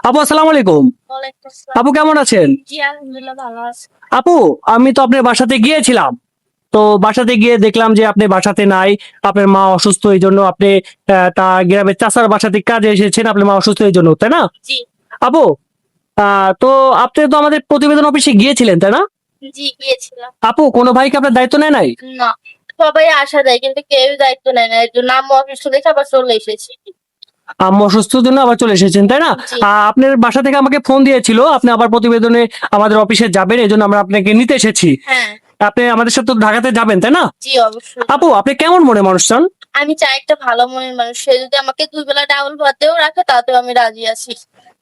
আপু আসসালামু আলাইকুম। ওয়ালাইকুম আসসালাম। আপু কেমন আছেন? জি, আলহামদুলিল্লাহ ভালো আছি। আপু আমি তো আপনার বাসাতে গিয়েছিলাম। তো বাসাতে গিয়ে দেখলাম যে আপনি বাসাতে নাই। আপনার মা অসুস্থ এই জন্য আপনি তার গ্রামের চাচার বাসাতে কাজে এসেছেন আপনার মা অসুস্থ এই জন্য, তাই না? জি, আপু তো আপনি তো আমাদের প্রতিবেদন অফিসে গিয়েছিলেন, তাই না? জি গিয়েছিলাম। আপু কোনো ভাইকে আপনার দায়িত্ব নেয় নাই? না, সবাই আশা দেয় কিন্তু কেউ দায়িত্ব নেয় না। এর জন্য আম্মু অসুস্থ দেখে আবার চলে এসেছি। আম্মু অসুস্থর জন্য আবার চলে এসেছেন, তাই না? জি, আপনার বাসা থেকে আমাকে ফোন দিয়েছিল আপনি আবার প্রতিবেদনে আমাদের অফিসে যাবেন এই জন্য আমরা আপনাকে নিতে এসেছি। হ্যাঁ, আপনি আমাদের সাথে তো ঢাকাতে যাবেন, তাই না? জি অবশ্যই। আপু আপনি কেমন মনে মানুষ চান? আমি চাই একটা ভালো মনের মানুষ। সে যদি আমাকে ২ বেলা ডাউল ভাতেও রাখে তাতেও আমি রাজি আছি।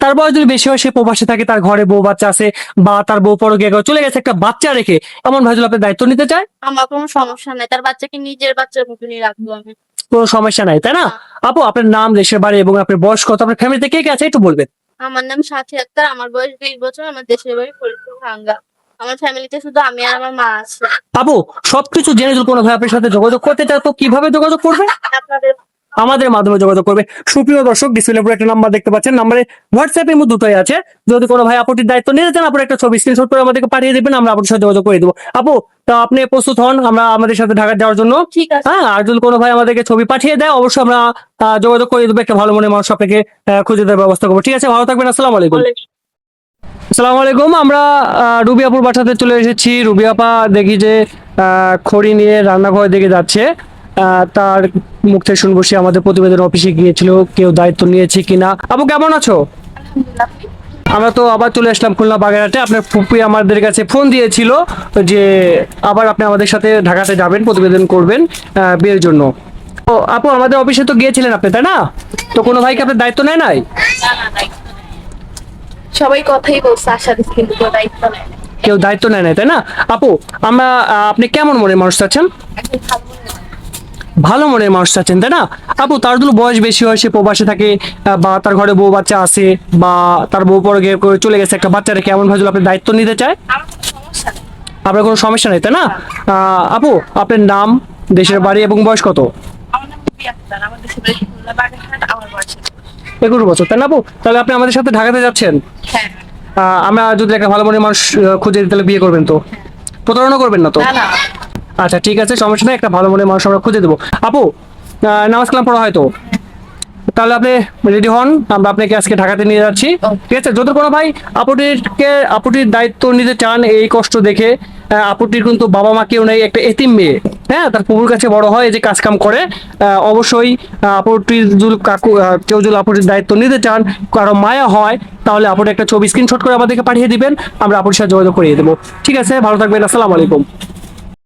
তার বয়স যদি বেশি হয় সে প্রবাসে থাকে তার ঘরে বউ বাচ্চা আছে বা তার বউ পরকে চলে গেছে একটা বাচ্চা রেখে এমন ভাই যদি আপনার দায়িত্ব নিতে চায় আমার কোনো সমস্যা নাই। তার বাচ্চাকে নিজের বাচ্চার মতনই রাখবো আমি। কোনো সমস্যা নাই, তাই না? না। আপু আপনার নাম দেশের বাড়ি এবং আপনার বয়স কত আপনার ফ্যামিলিতে কে কে আছে একটু বলবেন। আমার নাম সাথী আক্তার, আমার বয়স ২০ বছর, আমার দেশের বাড়ি ফরিদপুর ভাঙ্গা। আমার ফ্যামিলিতে শুধু আমি আর আমার মা আছে। আপু সবকিছু জেনে যদি কোনো ভাই আপনার সাথে যোগাযোগ করতে চায় তো কিভাবে যোগাযোগ করবে? আপনাদের আমাদের মাধ্যমে যোগাযোগ করবে। সুপ্রিয় দর্শক ডিসপ্লে উপরে একটা নাম্বার দেখতে পাচ্ছেন, নাম্বারে হোয়াটসঅ্যাপ এর মধ্যে দুটোই আছে। যদি কোনো ভাই আপুটির দায়িত্ব নিতে চান আপনার একটা ছবি স্ক্রিনশট করে আমাদেরকে পাঠিয়ে দিবেন, আমরা আপনার সাথে যোগাযোগ করে দেবো। আপু তা আপনি প্রস্তুত হন আমরা আমাদের সাথে ঢাকা যাওয়ার জন্য? ঠিক আছে। হ্যাঁ, আর যদি কোনো ভাই আমাদেরকে ছবি পাঠিয়ে দেয় অবশ্যই আমরা যোগাযোগ করে দেবো, একটা ভালো মনের মানুষ আপনাকে খুঁজে দেওয়ার ব্যবস্থা করবো। ঠিক আছে, ভালো থাকবেন, আসসালামু আলাইকুম। আসসালামু আলাইকুম। আমরা রুবি আপুর বাসাতে চলে এসেছি। রুবি আপা দেখি যে খড়ি নিয়ে রান্নাঘরের দিকে যাচ্ছে। তার মুখ থেকে শুনবো সে আমাদের প্রতিবেদন অফিসে গিয়েছিল কেউ দায়িত্ব নিয়েছে কিনা। আপু কেমন আছো? আলহামদুলিল্লাহ। আমরা তো আবার চলে আসলাম খুলনা বাগেরহাটে। আপনার ফুপি আমাদের কাছে ফোন দিয়েছিল যে আবার আপনি আমাদের সাথে ঢাকাতে যাবেন প্রতিবেদন করবেন বিয়ের জন্য। তো আপু আমাদের অফিসে তো গিয়েছিলেন আপনি, তাই না? তো কোনো ভাইকে আপনার দায়িত্ব নেয় নাই? না, না, দায়িত্ব নেই। সবাই কথাই বলছে আশা দিচ্ছে কিন্তু কেউ দায়িত্ব নেয় না। কেউ দায়িত্ব নেয় নাই, তাই না? আপু আমরা আপনি কেমন মনের মানুষ চাচ্ছেন? একজন ভালো মনের মানুষ। ভালো মনের মানুষ চাচ্ছেন, তাই না? আপু তার যদি বয়স বেশি হয় সে প্রবাসে থাকে বা তার ঘরে বউ বাচ্চা আছে বা তার বউ পরে গিয়ে করে চলে গেছে একটা বাচ্চা রেখে এমন ভাবে যদি আপনি দায়িত্ব নিতে চায় আমার কোনো সমস্যা নেই। আপনার কোনো সমস্যা নেই, তাই না? আপু আপনার নাম দেশের বাড়ি এবং বয়স কত? আমার নাম রুবি আক্তার, আমার দেশের বাড়ি খুলনা বাগেরহাট, আমার বয়স ২১। 21 বছর, তাই না আপু? তাহলে আপনি আমাদের সাথে ঢাকাতে যাচ্ছেন। হ্যাঁ। আমরা যদি একটা ভালো মনের মানুষ খুঁজে দিই তাহলে বিয়ে করবেন তো? প্রতারণা করবেন না তো? না, না। আচ্ছা ঠিক আছে, সমস্যা নেই, একটা ভালো মনের মানুষ আমরা খুঁজে দেবো। আপু নামাজ কালাম পড়া হয়তো? তাহলে আপনি রেডি হন, আমরা আপনাকে আজকে ঢাকাতে নিয়ে যাচ্ছি। ঠিক আছে, যদি কোনো ভাই আপুটির দায়িত্ব নিতে চান এই কষ্ট দেখে, আপুটির কিন্তু বাবা মা কেউ নেই, একটা এতিম মেয়ে, হ্যাঁ, তার পুকুর কাছে বড় হয় এই যে কাজ কাম করে, অবশ্যই আপুটির যদি কেউ যদি আপুটির দায়িত্ব নিতে চান কারো মায়া হয় তাহলে আপুর একটা ছবি স্ক্রিনশট করে আমাদেরকে পাঠিয়ে দিবেন, আমরা আপুর সাথে যোগাযোগ করিয়ে দেবো। ঠিক আছে, ভালো থাকবেন, আসসালামু আলাইকুম।